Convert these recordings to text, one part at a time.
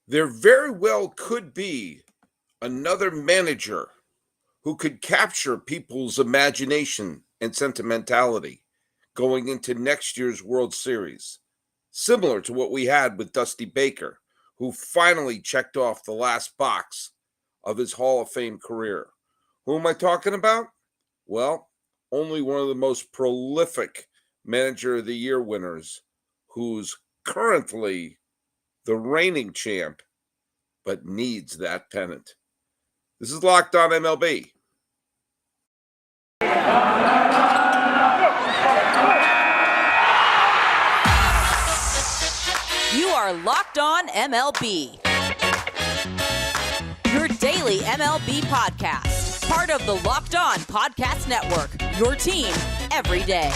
There very well could be another manager who could capture people's imagination and sentimentality going into next year's World Series, similar to what we had with Dusty Baker, who finally checked off the last box of his Hall of Fame career. Who am I talking about? Well, only one of the most prolific Manager of the Year winners, who's currently the reigning champ, but needs that pennant. This is Locked On MLB. You are Locked On MLB, your daily MLB podcast, part of the Locked On Podcast Network, your team every day.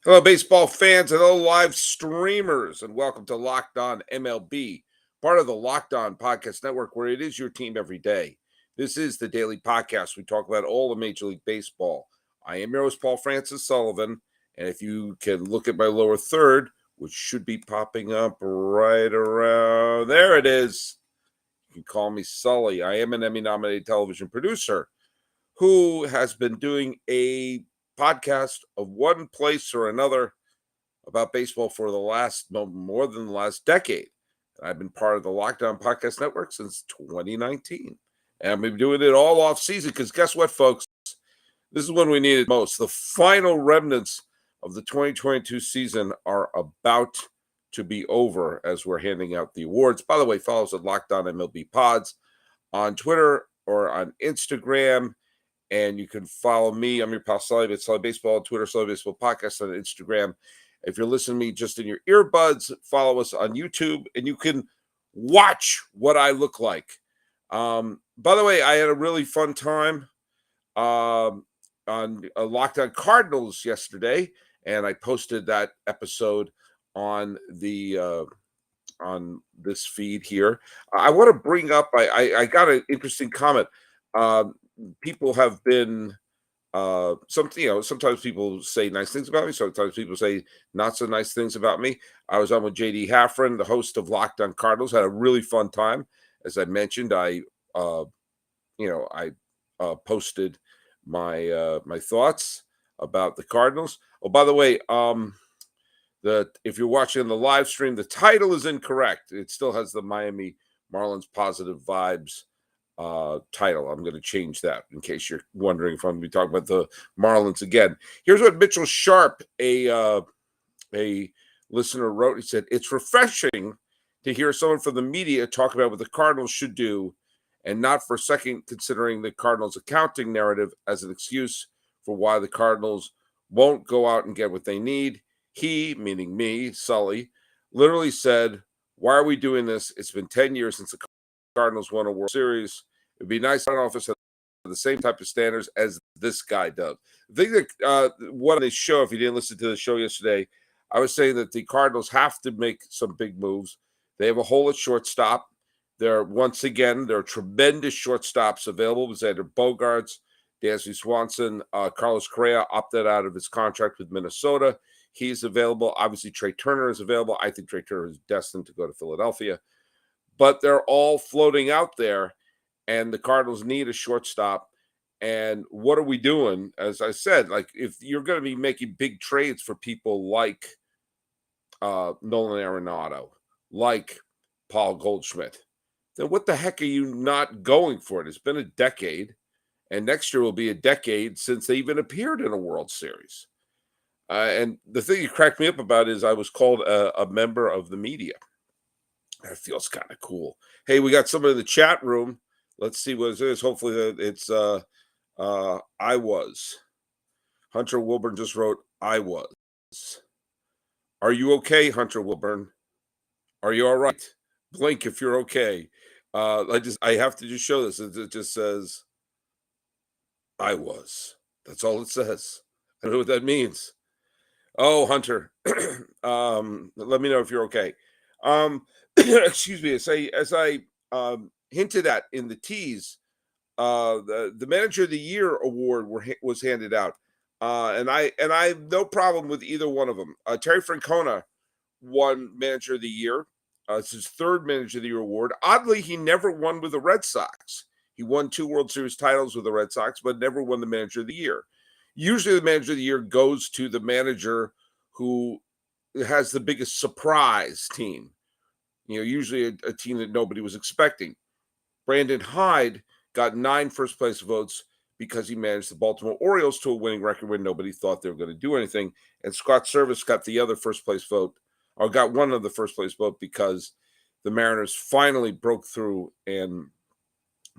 Hello, baseball fans and hello, live streamers, and welcome to Locked On MLB, part of the Locked On Podcast Network, where it is your team every day. This is the daily podcast. We talk about all of Major League Baseball. I am your host, Paul Francis Sullivan, and if you can look at my lower third, which should be popping up right around there, it is. You can call me Sully. I am an Emmy-nominated television producer who has been doing a podcast of one place or another about baseball for the last more than the last decade. I've been part of the Locked On Podcast Network since 2019. And I've been doing it all off season because guess what, folks? This is when we need it most. The final remnants of the 2022 season are about to be over as we're handing out the awards. By the way, follow us at Locked On MLB Pods on Twitter or on Instagram. And you can follow me. I'm your pal Sully at Sully Baseball on Twitter, Sully Baseball Podcast on Instagram. If you're listening to me just in your earbuds, follow us on YouTube, and you can watch what I look like. By the way, I had a really fun time on Locked On Cardinals yesterday, and I posted that episode on the on this feed here. I want to bring up. I got an interesting comment. People have been sometimes people say nice things about me, sometimes people say not so nice things about me. I was on with JD Haffron, the host of Locked On Cardinals, had a really fun time. As I mentioned, I posted my my thoughts about the Cardinals. Oh, by the way, if you're watching the live stream, the title is incorrect. It still has the Miami Marlins Positive Vibes title. I'm going to change that in case you're wondering if I'm going to be talking about the Marlins again. Here's what Mitchell Sharp, a listener, wrote. He said, "It's refreshing to hear someone from the media talk about what the Cardinals should do and not for a second considering the Cardinals' accounting narrative as an excuse for why the Cardinals won't go out and get what they need." He, meaning me, Sully, literally said, "Why are we doing this? It's been 10 years since the Cardinals won a World Series. It'd be nice front office have the same type of standards as this guy does." I think that what they show, if you didn't listen to the show yesterday, I was saying that the Cardinals have to make some big moves. They have a hole at shortstop. There are tremendous shortstops available. Xander Bogaerts, Dansby Swanson, Carlos Correa opted out of his contract with Minnesota. He's available. Obviously, Trey Turner is available. I think Trey Turner is destined to go to Philadelphia. But they're all floating out there, and the Cardinals need a shortstop. And what are we doing? As I said, like if you're going to be making big trades for people like Nolan Arenado, like Paul Goldschmidt, then what the heck are you not going for it? It's been a decade, and next year will be a decade since they even appeared in a World Series. And the thing that cracked me up about is I was called a member of the media. That feels kind of cool. Hey, we got someone in the chat room. Let's see what it is. Hopefully it's I was. Hunter Wilburn just wrote, "I was." Are you okay, Hunter Wilburn? Are you all right? Blink if you're okay. I have to just show this. It just says, "I was." That's all it says. I don't know what that means. Oh, Hunter. Let me know if you're okay. Excuse me. As I hinted at in the tease, the Manager of the Year award was handed out, and I have no problem with either one of them. Terry Francona won Manager of the Year. It's his third Manager of the Year award. Oddly, he never won with the Red Sox. He won 2 World Series titles with the Red Sox, but never won the Manager of the Year. Usually the Manager of the Year goes to the manager who has the biggest surprise team. Usually a team that nobody was expecting. Brandon Hyde got 9 first-place votes because he managed the Baltimore Orioles to a winning record when nobody thought they were going to do anything. And Scott Service got the other first-place vote, or got one of the first-place vote because the Mariners finally broke through and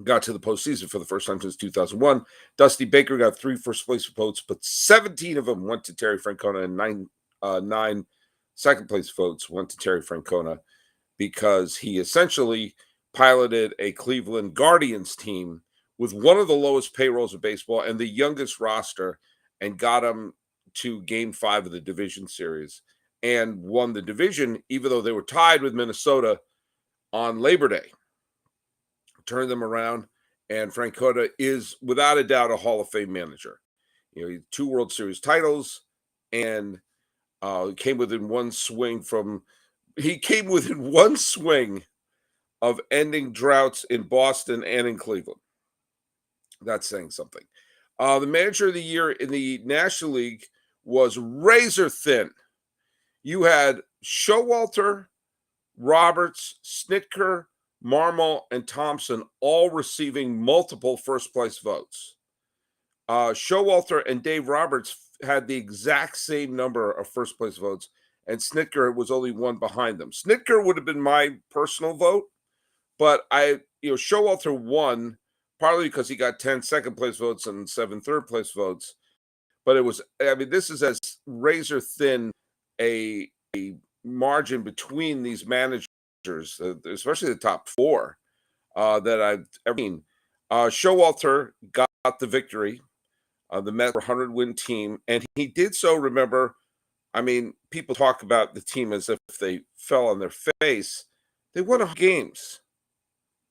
got to the postseason for the first time since 2001. Dusty Baker got 3 first-place votes, but 17 of them went to Terry Francona, and 9 second-place votes went to Terry Francona because he essentially piloted a Cleveland Guardians team with one of the lowest payrolls of baseball and the youngest roster, and got them to Game 5 of the division series and won the division, even though they were tied with Minnesota on Labor Day. Turned them around, and Francona is, without a doubt, a Hall of Fame manager. He had 2 World Series titles, and came within one swing of ending droughts in Boston and in Cleveland. That's saying something. The Manager of the Year in the National League was razor thin. You had Showalter, Roberts, Snitker, Marmol, and Thompson all receiving multiple first-place votes. Showalter and Dave Roberts had the exact same number of first-place votes, and Snitker was only one behind them. Snitker would have been my personal vote, but Showalter won partly because he got 10 second-place votes and 7 third-place votes. But this is as razor thin a margin between these managers, especially the top 4 that I've ever seen. Showalter got the victory. The Mets were a 100-win team, and he did so, remember, people talk about the team as if they fell on their face. They won 100 games.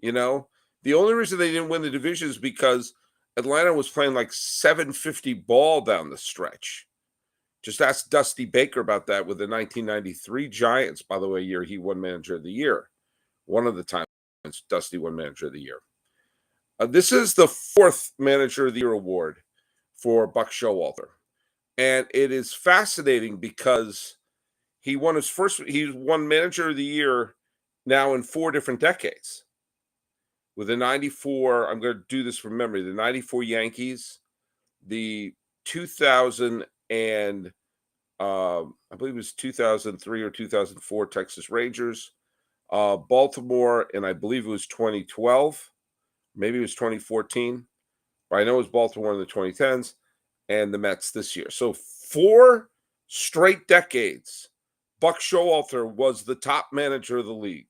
The only reason they didn't win the division is because Atlanta was playing like 750 ball down the stretch. Just ask Dusty Baker about that with the 1993 Giants, by the way, year he won Manager of the Year. One of the times Dusty won Manager of the Year. This is the 4th Manager of the Year award for Buck Showalter. And it is fascinating because he won Manager of the Year now in 4 different decades. With the 94, I'm going to do this from memory, the 94 Yankees, the 2000 and I believe it was 2003 or 2004 Texas Rangers, Baltimore, and I believe it was 2012, maybe it was 2014, but I know it was Baltimore in the 2010s, and the Mets this year. So 4 straight decades, Buck Showalter was the top manager of the league.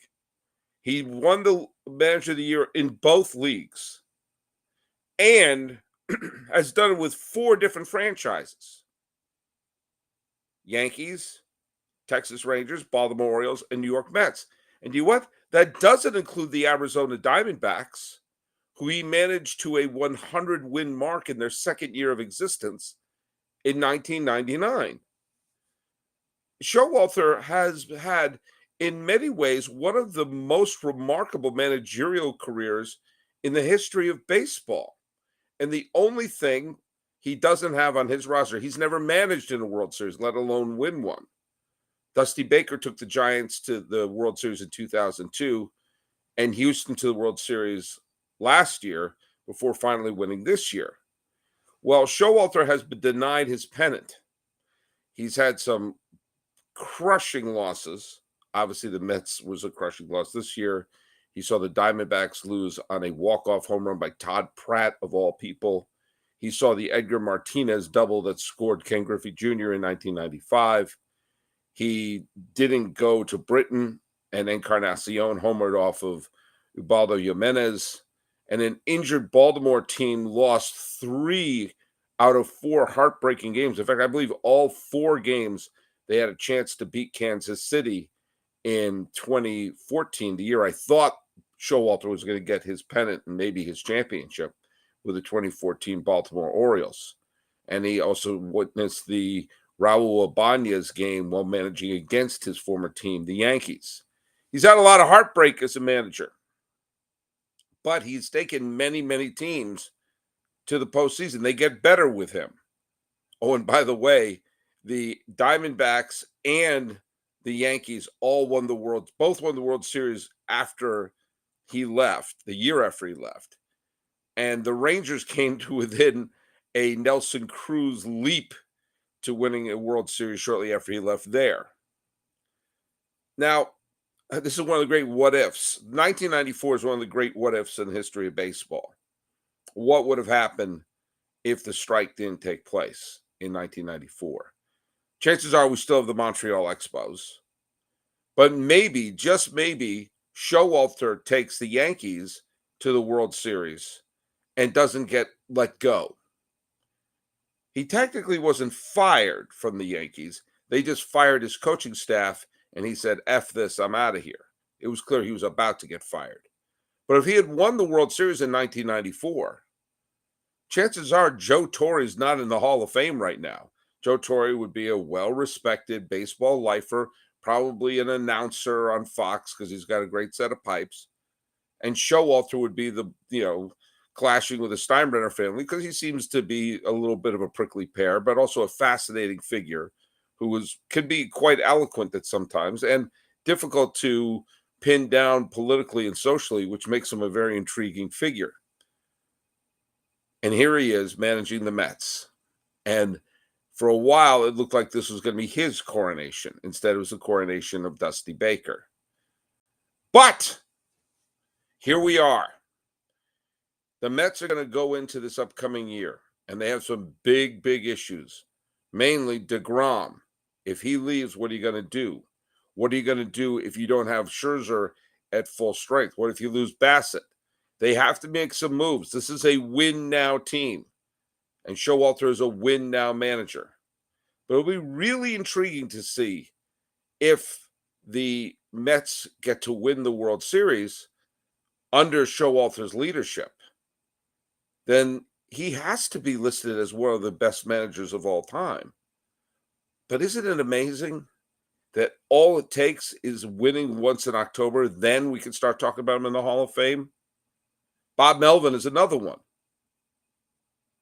He won the Manager of the Year in both leagues and has done it with 4 different franchises. Yankees, Texas Rangers, Baltimore Orioles, and New York Mets. And you know what? That doesn't include the Arizona Diamondbacks, who he managed to a 100-win mark in their second year of existence in 1999. Showalter has had, in many ways, one of the most remarkable managerial careers in the history of baseball. And the only thing he doesn't have on his roster, he's never managed in a World Series, let alone win one. Dusty Baker took the Giants to the World Series in 2002 and Houston to the World Series last year before finally winning this year. Well, Showalter has been denied his pennant. He's had some crushing losses. Obviously, the Mets was a crushing loss this year. He saw the Diamondbacks lose on a walk-off home run by Todd Pratt, of all people. He saw the Edgar Martinez double that scored Ken Griffey Jr. in 1995. He didn't go to Britain, and Encarnacion homered off of Ubaldo Jimenez. And an injured Baltimore team lost 3 out of 4 heartbreaking games. In fact, I believe all 4 games they had a chance to beat Kansas City in 2014, the year I thought Showalter was going to get his pennant and maybe his championship with the 2014 Baltimore Orioles. And he also witnessed the Raul Ibanez's game while managing against his former team, the Yankees. He's had a lot of heartbreak as a manager, but he's taken many, many teams to the postseason. They get better with him. Oh, and by the way, the Diamondbacks and the Yankees both won the World Series after he left, the year after he left. And the Rangers came to within a Nelson Cruz leap to winning a World Series shortly after he left there. Now, this is one of the great what ifs. 1994 is one of the great what ifs in the history of baseball. What would have happened if the strike didn't take place in 1994? Chances are we still have the Montreal Expos. But maybe, just maybe, Showalter takes the Yankees to the World Series and doesn't get let go. He technically wasn't fired from the Yankees. They just fired his coaching staff, and he said, F this, I'm out of here. It was clear he was about to get fired. But if he had won the World Series in 1994, chances are Joe Torre's not in the Hall of Fame right now. Joe Torre would be a well-respected baseball lifer, probably an announcer on Fox because he's got a great set of pipes. And Showalter would be clashing with the Steinbrenner family because he seems to be a little bit of a prickly pear, but also a fascinating figure who can be quite eloquent at sometimes and difficult to pin down politically and socially, which makes him a very intriguing figure. And here he is managing the Mets. And for a while, it looked like this was going to be his coronation. Instead, it was the coronation of Dusty Baker. But here we are. The Mets are going to go into this upcoming year, and they have some big, big issues. Mainly DeGrom. If he leaves, what are you going to do? What are you going to do if you don't have Scherzer at full strength? What if you lose Bassett? They have to make some moves. This is a win-now team, and Showalter is a win-now manager. But it'll be really intriguing to see if the Mets get to win the World Series under Showalter's leadership. Then he has to be listed as one of the best managers of all time. But isn't it amazing that all it takes is winning once in October, then we can start talking about him in the Hall of Fame? Bob Melvin is another one.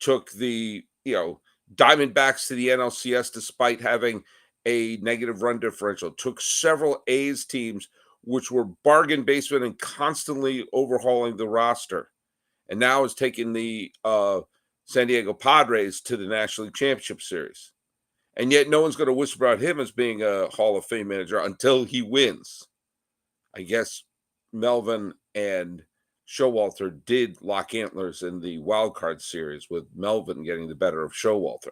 Took the, Diamondbacks to the NLCS despite having a negative run differential. Took several A's teams, which were bargain basement and constantly overhauling the roster. And now is taking the San Diego Padres to the National League Championship Series. And yet no one's going to whisper about him as being a Hall of Fame manager until he wins. I guess Melvin and Showalter did lock antlers in the wild card series with Melvin getting the better of Showalter.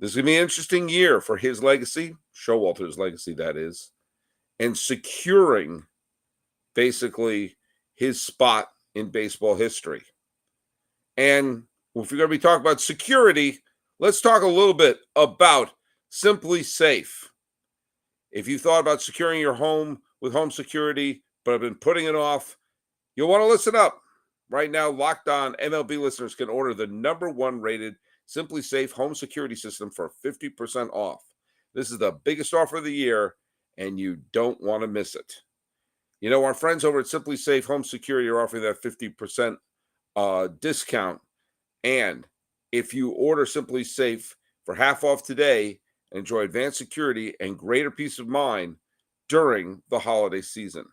This is going to be an interesting year for his legacy, Showalter's legacy, that is, and securing basically his spot in baseball history. And if you're going to be talking about security, let's talk a little bit about SimpliSafe. If you thought about securing your home with home security, but have been putting it off, you'll want to listen up. Right now, Locked On MLB listeners can order the #1 rated SimpliSafe home security system for 50% off. This is the biggest offer of the year, and you don't want to miss it. Our friends over at SimpliSafe Home Security are offering that 50% discount. And if you order SimpliSafe for half off today, enjoy advanced security and greater peace of mind during the holiday season.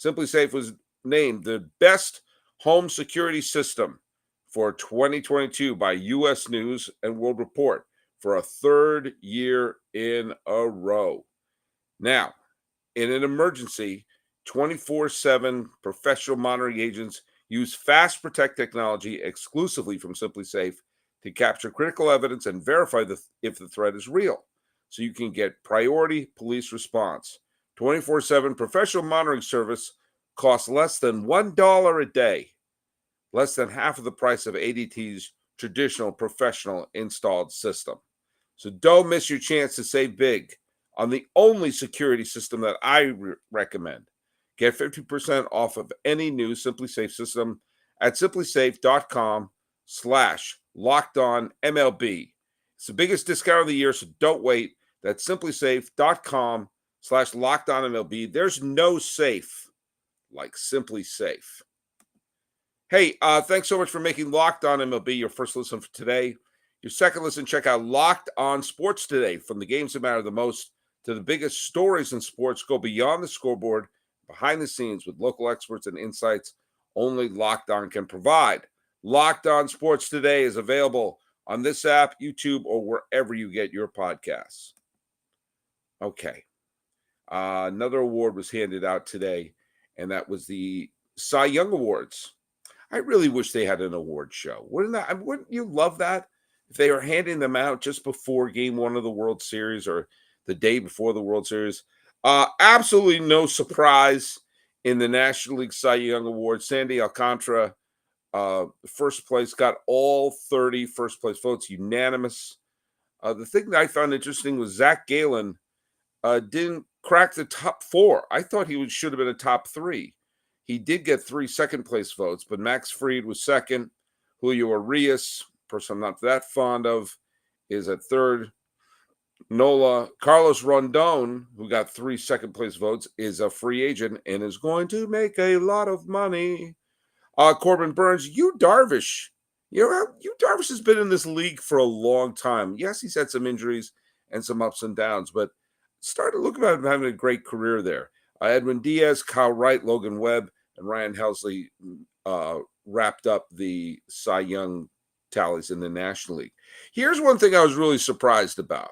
SimpliSafe was named the best home security system for 2022 by U.S. News and World Report for a third year in a row. Now, in an emergency, 24/7 professional monitoring agents use Fast Protect technology exclusively from SimpliSafe to capture critical evidence and verify if the threat is real, so you can get priority police response. 24/7 professional monitoring service costs less than $1 a day, less than half of the price of ADT's traditional professional installed system. So don't miss your chance to save big on the only security system that I recommend. Get 50% off of any new SimpliSafe system at simplisafe.com/LockedOnMLB. It's the biggest discount of the year, so don't wait. That's simplysafe.com/LockedOnMLB. There's no safe like SimpliSafe. Hey, thanks so much for making Locked On MLB your first listen for today. Your second listen, check out Locked On Sports Today. From the games that matter the most to the biggest stories in sports, go beyond the scoreboard, behind the scenes with local experts and insights only Locked On can provide. Locked On Sports Today is available on this app, YouTube, or wherever you get your podcasts. Okay. Another award was handed out today, and that was the Cy Young Awards. I really wish they had an award show. Wouldn't you love that? If they were handing them out just before game one of the World Series or the day before the World Series. Absolutely no surprise in the National League Cy Young Awards. Sandy Alcantara, first place, got all 30 first place votes, unanimous. The thing that I found interesting was Zach Gallen didn't crack the top four. I thought he should have been a top three. He did get 3 second place votes, but Max Fried was second. Julio Arias, person I'm not that fond of, is at third. Nola Carlos Rondon, who got 3 second place votes, is a free agent and is going to make a lot of money. Corbin Burns, Yu Darvish. Yu Darvish has been in this league for a long time. Yes, he's had some injuries and some ups and downs, but started looking at him having a great career there. Edwin Diaz, Kyle Wright, Logan Webb, and Ryan Helsley wrapped up the Cy Young tallies in the National League. Here's one thing I was really surprised about.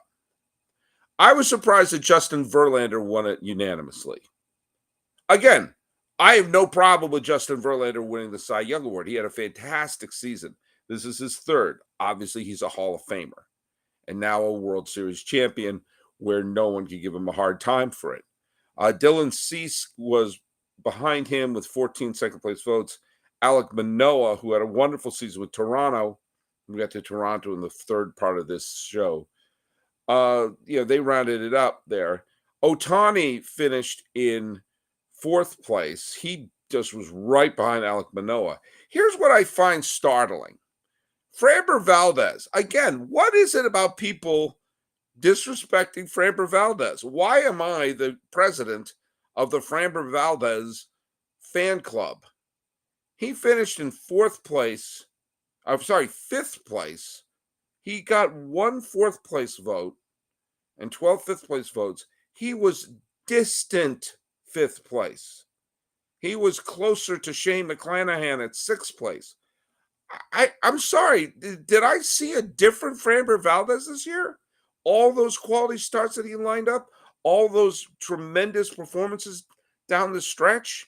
I was surprised that Justin Verlander won it unanimously. Again, I have no problem with Justin Verlander winning the Cy Young Award. He had a fantastic season. This is his third. Obviously, he's a Hall of Famer and now a World Series champion where no one can give him a hard time for it. Dylan Cease was behind him with 14 second-place votes. Alek Manoah, who had a wonderful season with Toronto. We got to Toronto in the third part of this show. They rounded it up there. Ohtani finished in 4th place. He just was right behind Alek Manoah. Here's what I find startling. Framber Valdez. Again, what is it about people disrespecting Framber Valdez? Why am I the president of the Framber Valdez fan club? He finished in 5th place. He got 1 4th place vote and 12 5th place votes. He was distant 5th place. He was closer to Shane McClanahan at 6th place. I'm sorry. Did I see a different Framber Valdez this year? All those quality starts that he lined up, all those tremendous performances down the stretch.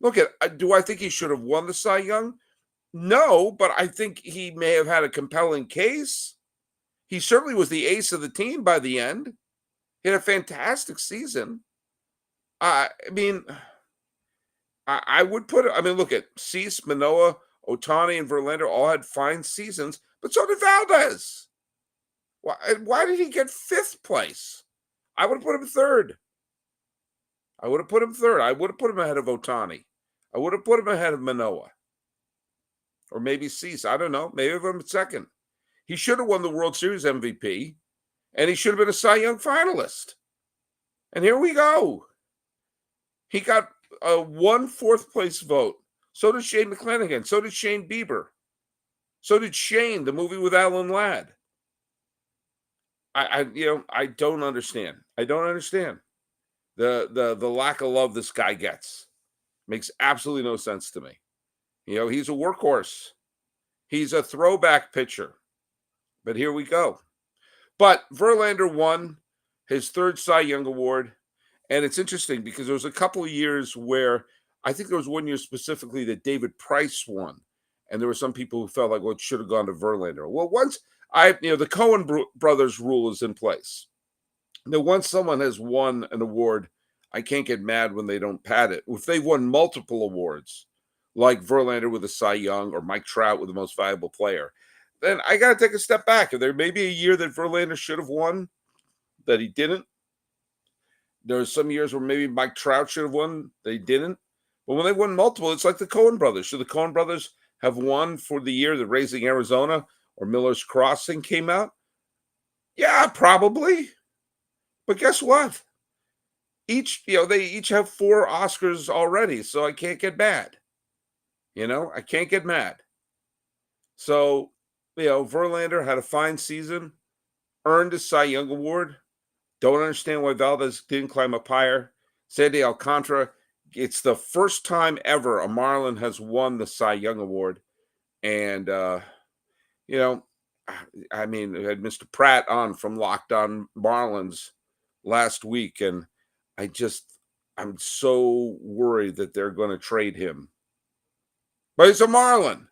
Look do I think he should have won the Cy Young? No, but I think he may have had a compelling case. He certainly was the ace of the team by the end. He had a fantastic season. I would put it. Look at Cease, Manoah, Ohtani, and Verlander all had fine seasons, but so did Valdez. Why did he get 5th place? I would have put him 3rd. I would have put him ahead of Ohtani. I would have put him ahead of Manoah. Or maybe Cease. I don't know. Maybe him 2nd. He should have won the World Series MVP, and he should have been a Cy Young finalist. And here we go. He got a 1 4th place vote. So did Shane McClanahan. So did Shane Bieber. So did Shane, the movie with Alan Ladd. I don't understand. I don't understand the lack of love this guy gets. Makes absolutely no sense to me. He's a workhorse. He's a throwback pitcher. But here we go. But Verlander won his 3rd Cy Young Award. And it's interesting because there was a couple of years where I think there was one year specifically that David Price won. And there were some people who felt like, it should have gone to Verlander. Well, once the Coen brothers rule is in place. Now, once someone has won an award, I can't get mad when they don't pat it. If they've won multiple awards, like Verlander with a Cy Young or Mike Trout with the most valuable player, then I got to take a step back. If there may be a year that Verlander should have won that he didn't, there are some years where maybe Mike Trout should have won that he didn't. But when they won multiple, it's like the Coen brothers. Should the Coen brothers have won for the year that Raising Arizona or Miller's Crossing came out? Yeah, probably. But guess what? They each have 4 Oscars already, so I can't get mad. I can't get mad. So, Verlander had a fine season, earned a Cy Young Award. Don't understand why Valdez didn't climb up higher. Sandy Alcantara, it's the first time ever a Marlin has won the Cy Young Award. And, you know, I mean, I had Mr. Pratt on from Locked On Marlins last week, and I just, I'm so worried that they're going to trade him. But it's a Marlin.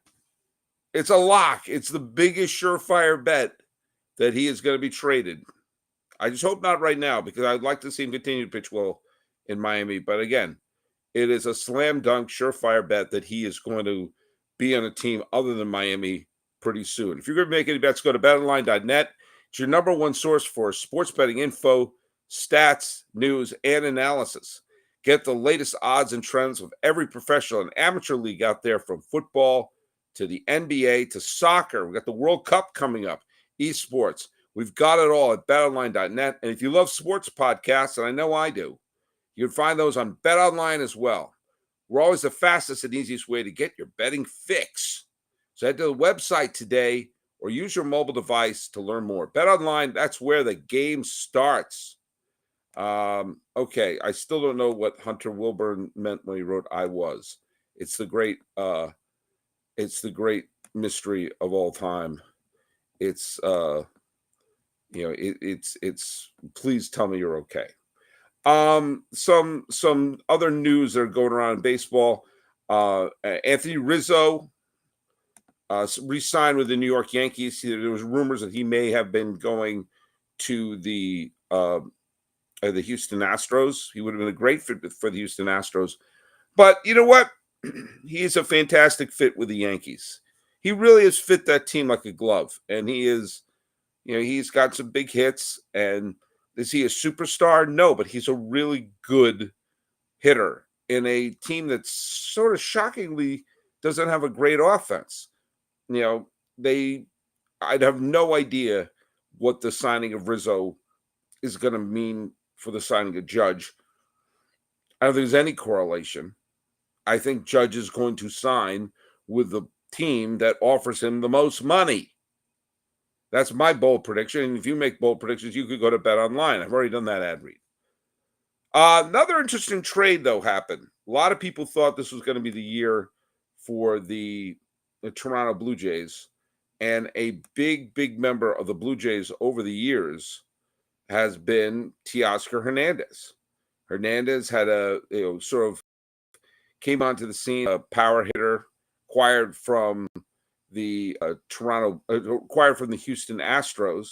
It's a lock. It's the biggest surefire bet that he is going to be traded. I just hope not right now, because I'd like to see him continue to pitch well in Miami. But again, it is a slam dunk, surefire bet that he is going to be on a team other than Miami pretty soon. If you're going to make any bets, go to betonline.net. It's your number one source for sports betting info, stats, news, and analysis. Get the latest odds and trends of every professional and amateur league out there, from football to the NBA to soccer. We've got the World Cup coming up, esports. We've got it all at betonline.net. And if you love sports podcasts, and I know I do, you can find those on BetOnline as well. We're always the fastest and easiest way to get your betting fix. So head to the website today or use your mobile device to learn more. BetOnline, that's where the game starts. Okay, I still don't know what Hunter Wilburn meant when he wrote "I was." It's the great mystery of all time. It's it's please tell me you're okay. Some other news that are going around in baseball. Anthony Rizzo re-signed with the New York Yankees. There was rumors that he may have been going to the Houston Astros. He would have been a great fit for the Houston Astros. But you know what? He is a fantastic fit with the Yankees. He really has fit that team like a glove. And he is, he's got some big hits. And is he a superstar? No, but he's a really good hitter in a team that sort of shockingly doesn't have a great offense. I'd have no idea what the signing of Rizzo is going to mean for the signing of Judge. I don't think there's any correlation. I think Judge is going to sign with the team that offers him the most money. That's my bold prediction. And if you make bold predictions, you could go to BetOnline. I've already done that ad read. Another interesting trade, though, happened. A lot of people thought this was going to be the year for the Toronto Blue Jays. And a big member of the Blue Jays over the years has been Teoscar Hernandez. Hernandez had sort of came onto the scene, a power hitter, acquired from the Houston Astros,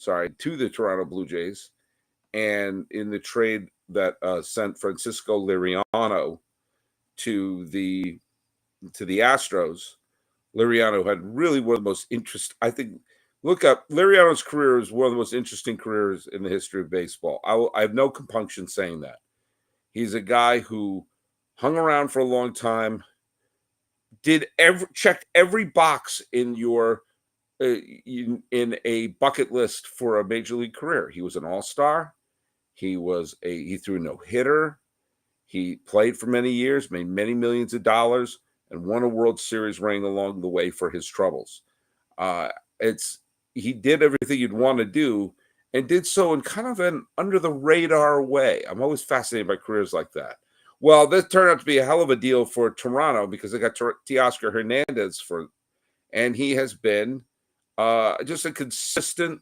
to the Toronto Blue Jays. And in the trade that sent Francisco Liriano to the Astros, Liriano had really one of the most interesting, I think, look up, Liriano's career is one of the most interesting careers in the history of baseball. I have no compunction saying that. He's a guy who hung around for a long time, checked every box in your in a bucket list for a major league career. He was an all-star. He threw a no-hitter. He played for many years, made many millions of dollars, and won a World Series ring along the way for his troubles. He did everything you'd want to do, and did so in kind of an under-the-radar way. I'm always fascinated by careers like that. Well, this turned out to be a hell of a deal for Toronto, because they got Teoscar Hernandez and he has been just a consistent,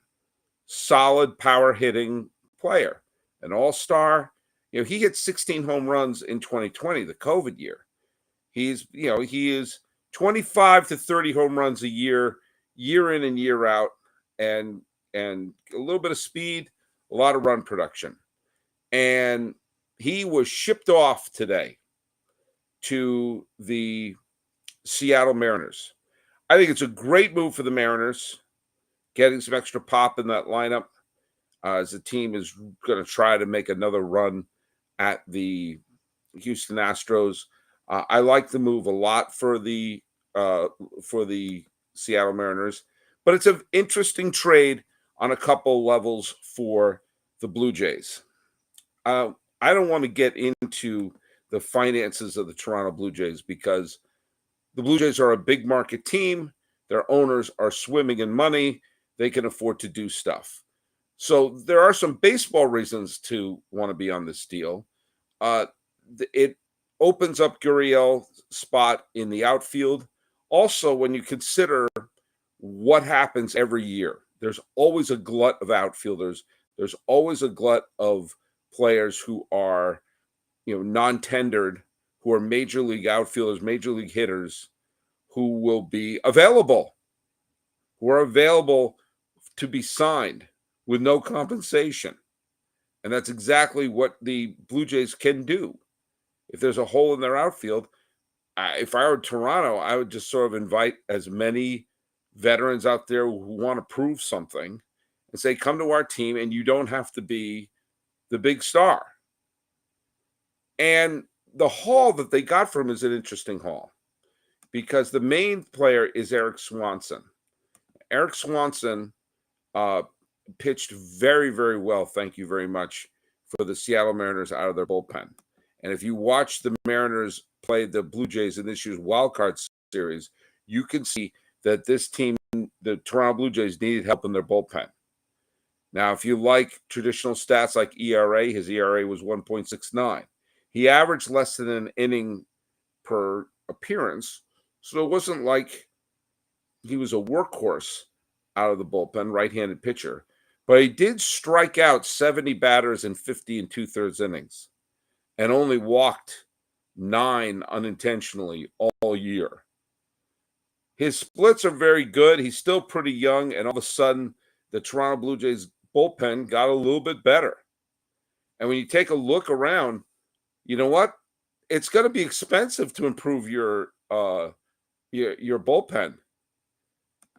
solid, power-hitting player, an all-star. He hit 16 home runs in 2020, the COVID year. He is 25 to 30 home runs a year in and year out, and a little bit of speed, a lot of run production. And he was shipped off today to the Seattle Mariners. I think it's a great move for the Mariners, getting some extra pop in that lineup, as the team is going to try to make another run at the Houston Astros. I like the move a lot for the Seattle Mariners, but it's an interesting trade on a couple levels for the Blue Jays. I don't want to get into the finances of the Toronto Blue Jays because the Blue Jays are a big market team. Their owners are swimming in money. They can afford to do stuff. So there are some baseball reasons to want to be on this deal. It opens up Gurriel's spot in the outfield. Also, when you consider what happens every year, there's always a glut of outfielders. There's always a glut of players who are, non-tendered, who are major league outfielders, major league hitters, who will be available, who are available to be signed with no compensation. And that's exactly what the Blue Jays can do. If there's a hole in their outfield, if I were Toronto, I would just sort of invite as many veterans out there who want to prove something and say, come to our team, and you don't have to be the big star. And the haul that they got from him is an interesting haul because the main player is Eric Swanson. Eric Swanson pitched very, very well, thank you very much, for the Seattle Mariners out of their bullpen. And if you watch the Mariners play the Blue Jays in this year's Wild Card Series, you can see that this team, the Toronto Blue Jays, needed help in their bullpen. Now, if you like traditional stats like ERA, his ERA was 1.69. He averaged less than an inning per appearance, so it wasn't like he was a workhorse out of the bullpen, right-handed pitcher. But he did strike out 70 batters in 50 2/3 innings and only walked 9 unintentionally all year. His splits are very good. He's still pretty young, and all of a sudden, the Toronto Blue Jays bullpen got a little bit better. And when you take a look around, you know what? It's going to be expensive to improve your bullpen.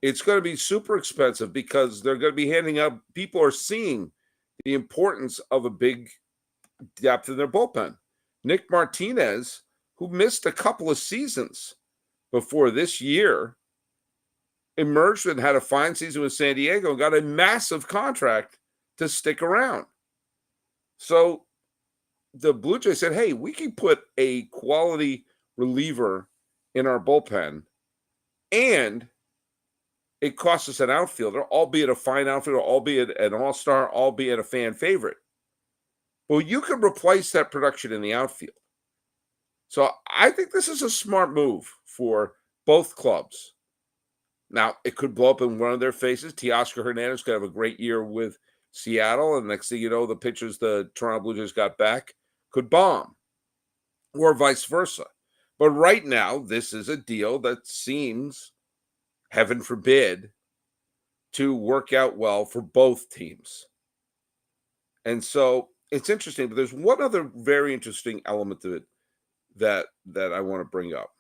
It's going to be super expensive because they're going to be handing out. People are seeing the importance of a big depth in their bullpen. Nick Martinez, who missed a couple of seasons before this year, emerged and had a fine season with San Diego and got a massive contract to stick around. So the Blue Jays said, hey, we can put a quality reliever in our bullpen, and it costs us an outfielder, albeit a fine outfielder, albeit an all-star, albeit a fan favorite. Well, you can replace that production in the outfield. So I think this is a smart move for both clubs. Now, it could blow up in one of their faces. Teoscar Hernandez could have a great year with Seattle, and next thing you know, the pitchers the Toronto Blue Jays got back could bomb, or vice versa. But right now, this is a deal that seems, heaven forbid, to work out well for both teams. And so it's interesting, but there's one other very interesting element to it that I want to bring up.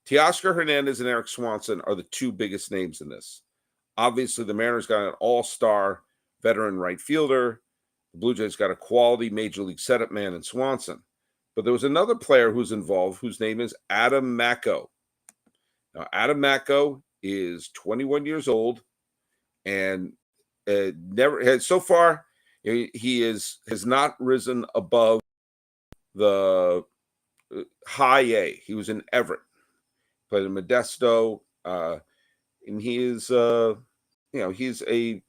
Teoscar Hernandez and Eric Swanson are the two biggest names in this. Obviously, the Mariners got an all-star veteran right fielder. The Blue Jays got a quality major league setup man in Swanson. But there was another player who's involved whose name is Adam Macko. Now, Adam Macko is 21 years old and never had so far. He has not risen above the high A. He was in Everett, played in Modesto, and he is he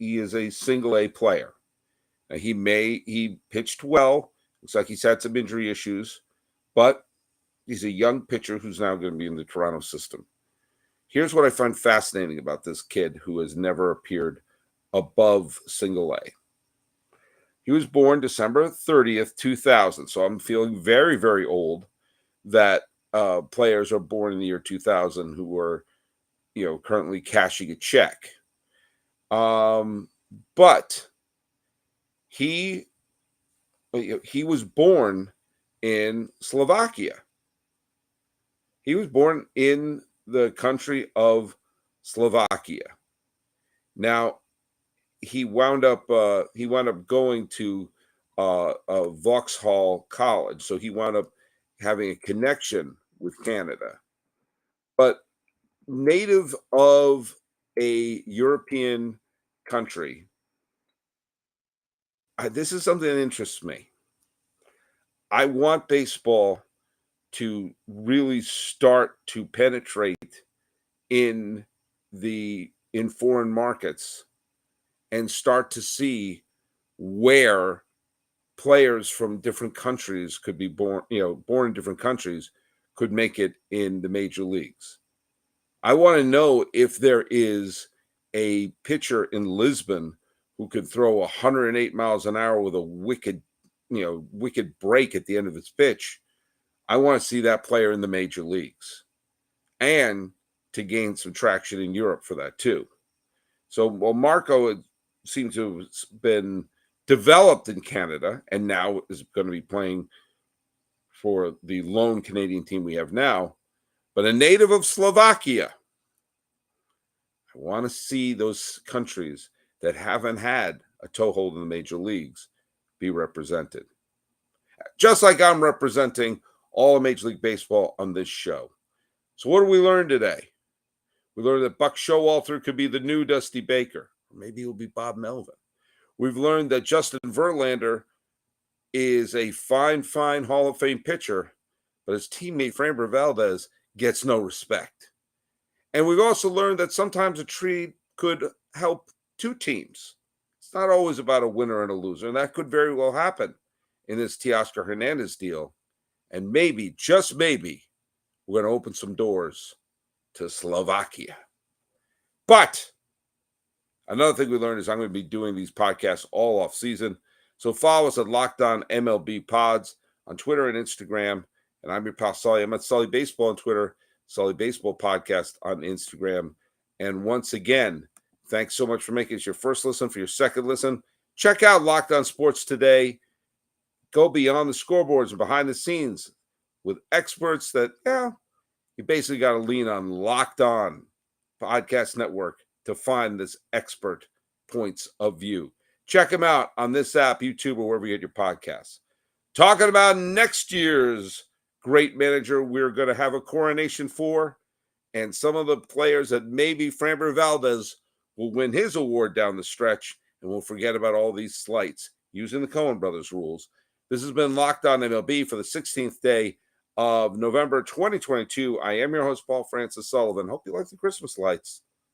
is a single A player. Now, he pitched well. Looks like he's had some injury issues, but he's a young pitcher who's now going to be in the Toronto system. Here's what I find fascinating about this kid who has never appeared above single A. He was born December 30th, 2000. So I'm feeling very, very old that players are born in the year 2000 who are, currently cashing a check. But he was born in Slovakia. He was born in the country of Slovakia. Now, he wound up going to Vauxhall College, so he wound up having a connection with Canada. But native of a European country, this is something that interests me. I want baseball to really start to penetrate in foreign markets and start to see where players from different countries could be born in different countries could make it in the major leagues. I want to know if there is a pitcher in Lisbon who could throw 108 miles an hour with a wicked break at the end of his pitch. I want to see that player in the major leagues and to gain some traction in Europe for that too. So while Marco seems to have been developed in Canada and now is going to be playing for the lone Canadian team we have now, but a native of Slovakia, I want to see those countries that haven't had a toehold in the major leagues be represented. Just like I'm representing all of Major League Baseball on this show. So what did we learn today? We learned that Buck Showalter could be the new Dusty Baker. Or maybe he'll be Bob Melvin. We've learned that Justin Verlander is a fine Hall of Fame pitcher, but his teammate Framber Valdez gets no respect. And we've also learned that sometimes a trade could help two teams. It's not always about a winner and a loser, and that could very well happen in this Teoscar Hernandez deal. And maybe, just maybe, we're going to open some doors to Slovakia. But another thing we learned is I'm going to be doing these podcasts all off season. So follow us at Locked On MLB Pods on Twitter and Instagram. And I'm your pal Sully. I'm at Sully Baseball on Twitter, Sully Baseball Podcast on Instagram. And once again, thanks so much for making this your first listen. For your second listen, check out Locked On Sports Today. Go beyond the scoreboards and behind the scenes with experts that, you basically got to lean on Locked On Podcast Network to find this expert points of view. Check them out on this app, YouTube, or wherever you get your podcasts. Talking about next year's great manager we're going to have a coronation for, and some of the players that maybe Framber Valdez will win his award down the stretch, and we'll forget about all these slights using the Coen Brothers rules. This has been Locked On MLB for the 16th day of November 2022. I am your host, Paul Francis Sullivan. Hope you like the Christmas lights.